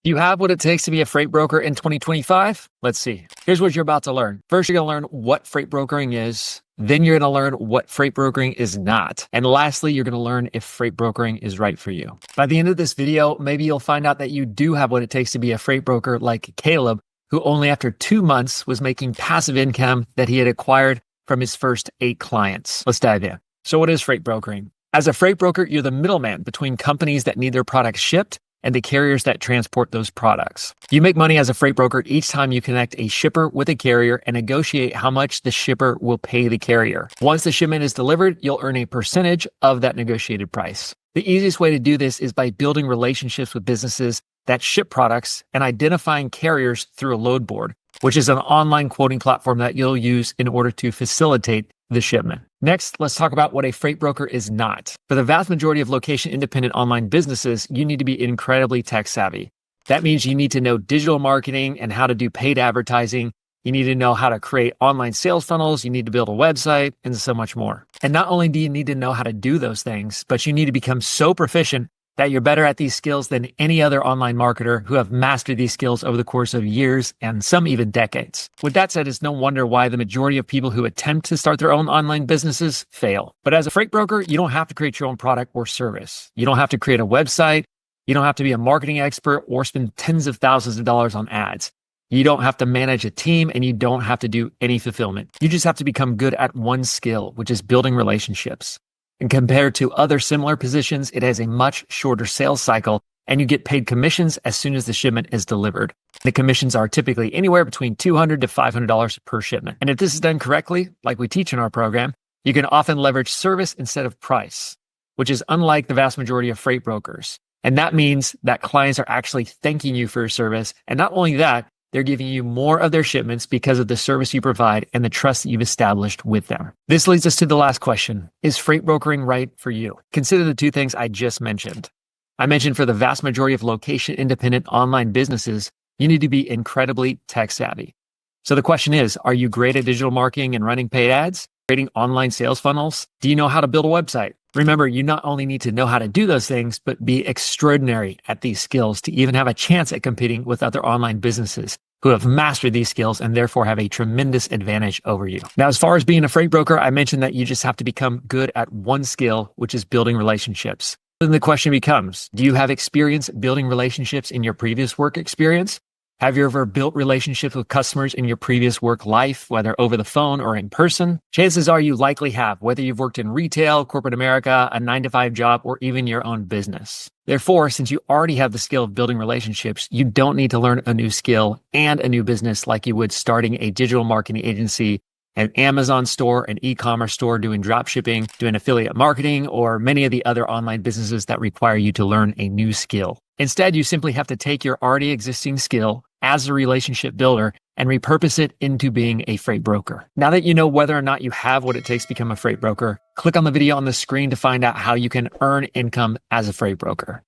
Do you have what it takes to be a freight broker in 2025? Let's see. Here's what you're about to learn. First, you're going to learn what freight brokering is. Then you're going to learn what freight brokering is not. And lastly, you're going to learn if freight brokering is right for you. By the end of this video, maybe you'll find out that you do have what it takes to be a freight broker like Caleb, who only after 2 months was making passive income that he had acquired from his first 8 clients. Let's dive in. So what is freight brokering? As a freight broker, you're the middleman between companies that need their products shipped and the carriers that transport those products. You make money as a freight broker each time you connect a shipper with a carrier and negotiate how much the shipper will pay the carrier. Once the shipment is delivered, you'll earn a percentage of that negotiated price. The easiest way to do this is by building relationships with businesses that ship products and identifying carriers through a load board, which is an online quoting platform that you'll use in order to facilitate the shipment. Next, let's talk about what a freight broker is not. For the vast majority of location-independent online businesses, you need to be incredibly tech savvy. That means you need to know digital marketing and how to do paid advertising. You need to know how to create online sales funnels. You need to build a website and so much more. And not only do you need to know how to do those things, but you need to become so proficient that you're better at these skills than any other online marketer who have mastered these skills over the course of years and some even decades. With that said, it's no wonder why the majority of people who attempt to start their own online businesses fail. But as a freight broker, you don't have to create your own product or service. You don't have to create a website. You don't have to be a marketing expert or spend tens of thousands of dollars on ads. You don't have to manage a team and you don't have to do any fulfillment. You just have to become good at one skill, which is building relationships. And compared to other similar positions, it has a much shorter sales cycle and you get paid commissions as soon as the shipment is delivered. The commissions are typically anywhere between $200 to $500 per shipment. And if this is done correctly, like we teach in our program, you can often leverage service instead of price, which is unlike the vast majority of freight brokers. And that means that clients are actually thanking you for your service. And not only that, they're giving you more of their shipments because of the service you provide and the trust that you've established with them. This leads us to the last question. Is freight brokering right for you? Consider the 2 things I just mentioned. I mentioned for the vast majority of location-independent online businesses, you need to be incredibly tech savvy. So the question is, are you great at digital marketing and running paid ads? Creating online sales funnels? Do you know how to build a website? Remember, you not only need to know how to do those things, but be extraordinary at these skills to even have a chance at competing with other online businesses who have mastered these skills and therefore have a tremendous advantage over you. Now, as far as being a freight broker, I mentioned that you just have to become good at one skill, which is building relationships. Then the question becomes, do you have experience building relationships in your previous work experience? Have you ever built relationships with customers in your previous work life, whether over the phone or in person? Chances are you likely have, whether you've worked in retail, corporate America, a 9-to-5 job, or even your own business. Therefore, since you already have the skill of building relationships, you don't need to learn a new skill and a new business like you would starting a digital marketing agency, an Amazon store, an e-commerce store, doing drop shipping, doing affiliate marketing, or many of the other online businesses that require you to learn a new skill. Instead, you simply have to take your already existing skill as a relationship builder and repurpose it into being a freight broker. Now that you know whether or not you have what it takes to become a freight broker, click on the video on the screen to find out how you can earn income as a freight broker.